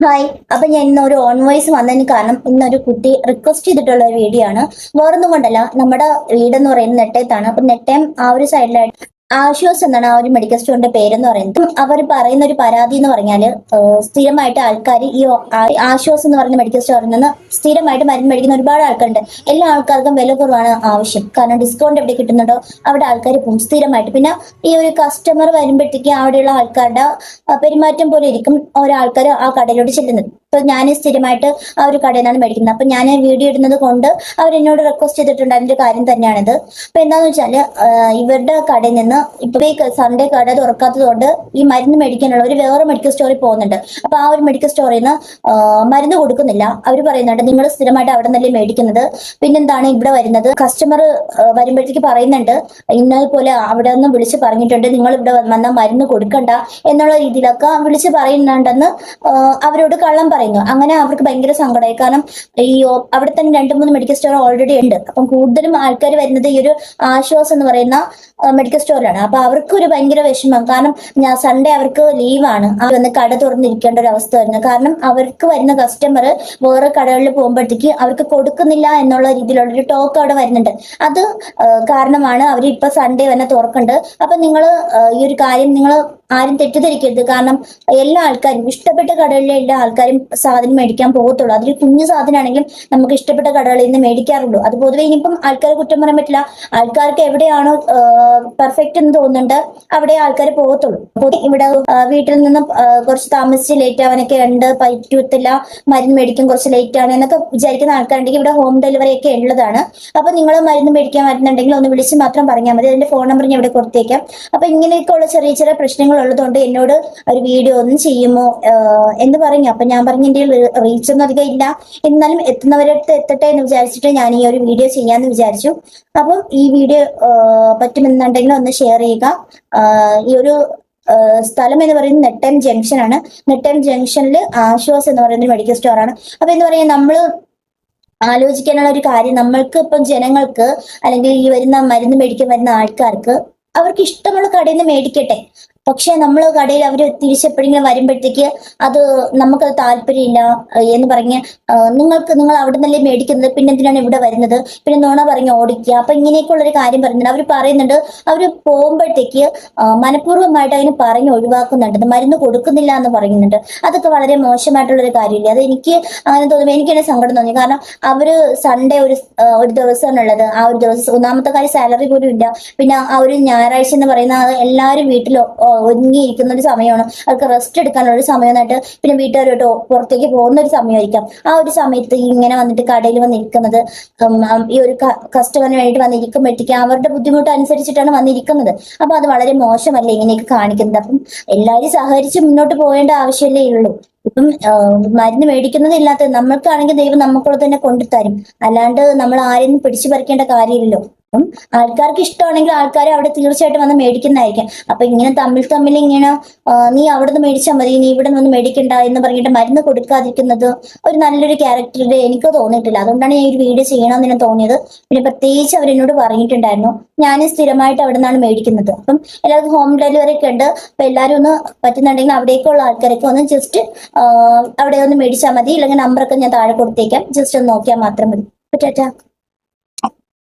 Hi. അപ്പൊ ഞാൻ ഇന്ന് ഒരു ഓൺ വോയിസ് വന്നതിന് കാരണം ഇന്നൊരു കുട്ടി റിക്വസ്റ്റ് ചെയ്തിട്ടുള്ള ഒരു വീഡിയോ ആണ്. വേറൊന്നും കൊണ്ടല്ല, നമ്മുടെ വീടെന്ന് പറയുന്നത് നെട്ടയത്താണ്. അപ്പൊ നെട്ടയം ആ ഒരു സൈഡിലായിട്ട് ആശ്വാസ് എന്നാണ് ആ ഒരു മെഡിക്കൽ സ്റ്റോറിന്റെ പേരെന്ന് പറയുന്നത്. അവർ പറയുന്ന ഒരു പരാതി എന്ന് പറഞ്ഞാല് സ്ഥിരമായിട്ട് ആൾക്കാർ ഈ ആശ്വാസ് എന്ന് പറയുന്ന മെഡിക്കൽ സ്റ്റോറിൽ നിന്ന് സ്ഥിരമായിട്ട് മരുന്ന് മേടിക്കുന്ന ഒരുപാട് ആൾക്കാരുണ്ട്. എല്ലാ ആൾക്കാർക്കും വില കുറവാണ് ആവശ്യം. കാരണം ഡിസ്കൗണ്ട് എവിടെ കിട്ടുന്നുണ്ടോ അവിടെ ആൾക്കാർ പോകും സ്ഥിരമായിട്ട്. പിന്നെ ഈ ഒരു കസ്റ്റമർ വരുമ്പോഴത്തേക്ക് അവിടെയുള്ള ആൾക്കാരുടെ പെരുമാറ്റം പോലെ ഇരിക്കും ഓരോ ആൾക്കാർ ആ കടയിലോട്ട് ചെല്ലുന്നത്. ഇപ്പൊ ഞാൻ സ്ഥിരമായിട്ട് ആ ഒരു കടയിൽ നിന്നാണ് മേടിക്കുന്നത്. അപ്പൊ ഞാൻ വീഡിയോ ഇടുന്നത് കൊണ്ട് അവരെന്നോട് റിക്വസ്റ്റ് ചെയ്തിട്ടുണ്ട്. അതിന്റെ കാര്യം തന്നെയാണിത്. അപ്പൊ എന്താന്ന് വെച്ചാല് ഇവരുടെ കടയിൽ നിന്ന് ഇപ്പൊ സൺഡേ കട തുറക്കാത്തത് കൊണ്ട് ഈ മരുന്ന് മേടിക്കാനുള്ള ഒരു വേറെ മെഡിക്കൽ സ്റ്റോറിൽ പോകുന്നുണ്ട്. അപ്പൊ ആ ഒരു മെഡിക്കൽ സ്റ്റോറിൽ നിന്ന് മരുന്ന് കൊടുക്കുന്നില്ല. അവർ പറയുന്നുണ്ട് നിങ്ങൾ സ്ഥിരമായിട്ട് അവിടെ നിന്നല്ലേ മേടിക്കുന്നത്, പിന്നെന്താണ് ഇവിടെ വരുന്നത്. കസ്റ്റമർ വരുമ്പോഴത്തേക്ക് പറയുന്നുണ്ട് ഇന്നതുപോലെ അവിടെ നിന്ന് വിളിച്ച് പറഞ്ഞിട്ടുണ്ട് നിങ്ങൾ ഇവിടെ വന്നാൽ മരുന്ന് കൊടുക്കണ്ട എന്നുള്ള രീതിയിലൊക്കെ വിളിച്ച് പറയുന്നുണ്ടെന്ന് അവരോട് കള്ളം പറയുന്നു. അങ്ങനെ അവർക്ക് ഭയങ്കര സങ്കടമായി. കാരണം ഈ അവിടെ തന്നെ 2-3 മെഡിക്കൽ സ്റ്റോർ ഓൾറെഡി ഉണ്ട്. അപ്പം കൂടുതലും ആൾക്കാർ വരുന്നത് ഈ ഒരു ആശ്വാസ് എന്ന് പറയുന്ന മെഡിക്കൽ സ്റ്റോറിലാണ്. അപ്പൊ അവർക്ക് ഒരു ഭയങ്കര വിഷമം. കാരണം ഞാൻ സൺഡേ അവർക്ക് ലീവാണ്. അവർ വന്ന് കട തുറന്നിരിക്കേണ്ട ഒരു അവസ്ഥ വരുന്നത്. കാരണം അവർക്ക് വരുന്ന കസ്റ്റമർ വേറെ കടകളിൽ പോകുമ്പോഴത്തേക്ക് അവർക്ക് കൊടുക്കുന്നില്ല എന്നുള്ള രീതിയിലുള്ള ഒരു ടോക്ക് അവിടെ വരുന്നുണ്ട്. അത് കാരണമാണ് അവർ ഇപ്പൊ സൺഡേ തന്നെ തുറക്കുന്നുണ്ട്. അപ്പൊ നിങ്ങൾ ഈ ഒരു കാര്യം നിങ്ങൾ ആരും തെറ്റിദ്ധരിക്കരുത്. കാരണം എല്ലാ ആൾക്കാരും ഇഷ്ടപ്പെട്ട കടകളിലെ എല്ലാ ആൾക്കാരും സാധനം മേടിക്കാൻ പോകത്തുള്ളൂ. അതൊരു കുഞ്ഞു സാധനമാണെങ്കിലും നമുക്ക് ഇഷ്ടപ്പെട്ട കടകളിൽ നിന്ന് മേടിക്കാറുള്ളൂ. അത് പൊതുവെ ഇനിയിപ്പം ആൾക്കാരെ കുറ്റം പറയാൻ പറ്റില്ല. ആൾക്കാർക്ക് എവിടെയാണോ പെർഫെക്റ്റ് എന്ന് തോന്നുന്നുണ്ട് അവിടെ ആൾക്കാർ പോകത്തുള്ളൂ. ഇവിടെ വീട്ടിൽ നിന്നും കുറച്ച് താമസിച്ച് ലേറ്റ് ആവാനൊക്കെ ഉണ്ട്, പറ്റത്തില്ല, മരുന്ന് മേടിക്കും കുറച്ച് ലേറ്റ് ആണ് എന്നൊക്കെ വിചാരിക്കുന്ന ആൾക്കാരുണ്ടെങ്കിൽ ഇവിടെ ഹോം ഡെലിവറി ഒക്കെ ഉള്ളതാണ്. അപ്പൊ നിങ്ങൾ മരുന്ന് മേടിക്കാൻ വരുന്നുണ്ടെങ്കിൽ ഒന്ന് വിളിച്ച് മാത്രം പറഞ്ഞാൽ മതി. അതിന്റെ ഫോൺ നമ്പർ ഞാൻ ഇവിടെ കൊടുത്തേക്കാം. അപ്പൊ ഇങ്ങനെയൊക്കെയുള്ള ചെറിയ ചെറിയ പ്രശ്നങ്ങൾ ഉള്ളതുകൊണ്ട് എന്നോട് ഒരു വീഡിയോ ഒന്നും ചെയ്യുമോ എന്ന് പറഞ്ഞു. അപ്പൊ ഞാൻ പറഞ്ഞു എന്റെ റീച്ച് ഒന്നും അധികം ഇല്ല, എന്നാലും എത്തുന്നവരടുത്ത് എത്തട്ടെ എന്ന് വിചാരിച്ചിട്ട് ഞാൻ ഈ ഒരു വീഡിയോ ചെയ്യാന്ന് വിചാരിച്ചു. അപ്പം ഈ വീഡിയോ പറ്റുമെന്നുണ്ടെങ്കിൽ ഒന്ന് ഷെയർ ചെയ്യുക. ഈ ഒരു സ്ഥലം എന്ന് പറയുന്നത് നെട്ടയം ജംഗ്ഷൻ ആണ്. നെട്ടയം ജംഗ്ഷനിൽ ആശ്വാസ് എന്ന് പറയുന്ന ഒരു മെഡിക്കൽ സ്റ്റോർ ആണ്. അപ്പൊ എന്ന് പറയാൻ നമ്മള് ആലോചിക്കാനുള്ള ഒരു കാര്യം, നമ്മൾക്ക് ഇപ്പം ജനങ്ങൾക്ക് അല്ലെങ്കിൽ ഈ വരുന്ന മരുന്ന് മേടിക്കാൻ വരുന്ന ആൾക്കാർക്ക് അവർക്ക് ഇഷ്ടമുള്ള കടയിൽ നിന്ന് മേടിക്കട്ടെ. പക്ഷെ നമ്മൾ കടയിൽ അവർ തിരിച്ചെപ്പോഴെങ്കിലും വരുമ്പോഴത്തേക്ക് അത് നമുക്കത് താല്പര്യമില്ല എന്ന് പറഞ്ഞ് നിങ്ങൾ അവിടെ നിന്നല്ലേ മേടിക്കുന്നത്, പിന്നെ എന്തിനാണ് ഇവിടെ വരുന്നത്, പിന്നെ നുണ പറഞ്ഞ് ഓടിക്കുക. അപ്പൊ ഇങ്ങനെയൊക്കെയുള്ള ഒരു കാര്യം പറയുന്നുണ്ട്. അവർ പറയുന്നുണ്ട് അവർ പോകുമ്പോഴത്തേക്ക് മനഃപൂർവ്വമായിട്ട് അതിന് പറഞ്ഞ് ഒഴിവാക്കുന്നുണ്ട്, മരുന്ന് കൊടുക്കുന്നില്ല എന്ന് പറയുന്നുണ്ട്. അതൊക്കെ വളരെ മോശമായിട്ടുള്ള ഒരു കാര്യമില്ല. അത് എനിക്ക് അങ്ങനെ തോന്നുമ്പോൾ എനിക്ക് തന്നെ സങ്കടം തോന്നി. കാരണം അവര് സൺഡേ ഒരു ദിവസമാണുള്ളത്. ആ ഒരു ദിവസം ഒന്നാമത്തെ കാര്യം സാലറി പോലും ഇല്ല. പിന്നെ ആ ഒരു ഞായറാഴ്ച എന്ന് പറയുന്ന എല്ലാവരും വീട്ടിൽ ഒരുങ്ങിയിരിക്കുന്ന ഒരു സമയമാണ്. അവർക്ക് റെസ്റ്റ് എടുക്കാനുള്ള ഒരു സമയമായിട്ട് പിന്നെ വീട്ടുകാരോട്ട് പുറത്തേക്ക് പോകുന്ന ഒരു സമയമായിരിക്കാം. ആ ഒരു സമയത്ത് ഇങ്ങനെ വന്നിട്ട് കടയിൽ വന്നിരിക്കുന്നത് ഈ ഒരു കസ്റ്റമറിന് വേണ്ടിയിട്ട് വന്നിരിക്കുമ്പോഴത്തേക്ക് അവരുടെ ബുദ്ധിമുട്ട് അനുസരിച്ചിട്ടാണ് വന്നിരിക്കുന്നത്. അപ്പൊ അത് വളരെ മോശമല്ലേ ഇങ്ങനെയൊക്കെ കാണിക്കുന്നത്. അപ്പം എല്ലാവരും സഹകരിച്ച് മുന്നോട്ട് പോകേണ്ട ആവശ്യമല്ലേ ഉള്ളൂ. ഇപ്പം മരുന്ന് മേടിക്കുന്നതില്ലാത്ത നമ്മൾക്കാണെങ്കിൽ ദൈവം നമുക്കുള്ളത് തന്നെ കൊണ്ടുതരും. അല്ലാണ്ട് നമ്മൾ ആരെയും പിടിച്ചു പറിക്കേണ്ട കാര്യമില്ലല്ലോ. അപ്പം ആൾക്കാർക്ക് ഇഷ്ടമാണെങ്കിൽ ആൾക്കാർ അവിടെ തീർച്ചയായിട്ടും വന്ന് മേടിക്കുന്നതായിരിക്കും. അപ്പൊ ഇങ്ങനെ തമ്മിൽ ഇങ്ങനെ നീ അവിടെ നിന്ന് മേടിച്ചാൽ മതി, നീ ഇവിടെ നിന്ന് മേടിക്കണ്ട എന്ന് പറഞ്ഞിട്ട് മരുന്ന് കൊടുക്കാതിരിക്കുന്നത് ഒരു നല്ലൊരു ക്യാരക്ടറിൽ എനിക്ക് തോന്നിയിട്ടില്ല. അതുകൊണ്ടാണ് ഞാൻ ഒരു വീഡിയോ ചെയ്യണമെന്ന് ഞാൻ തോന്നിയത്. പിന്നെ പ്രത്യേകിച്ച് അവരെന്നോട് പറഞ്ഞിട്ടുണ്ടായിരുന്നു ഞാൻ സ്ഥിരമായിട്ട് അവിടെ നിന്നാണ് മേടിക്കുന്നത്. അപ്പം എല്ലാവർക്കും ഹോം ഡെലിവറി ഒക്കെ ഉണ്ട്. അപ്പൊ എല്ലാവരും ഒന്ന് പറ്റുന്നുണ്ടെങ്കിൽ അവിടേക്കുള്ള ആൾക്കാരൊക്കെ ഒന്ന് ജസ്റ്റ് അവിടെ ഒന്ന് മേടിച്ചാൽ മതി. ഇല്ലെങ്കിൽ നമ്പറൊക്കെ ഞാൻ താഴെ കൊടുത്തേക്കാം, ജസ്റ്റ് ഒന്ന് നോക്കിയാൽ മാത്രം മതി. ടാറ്റാ.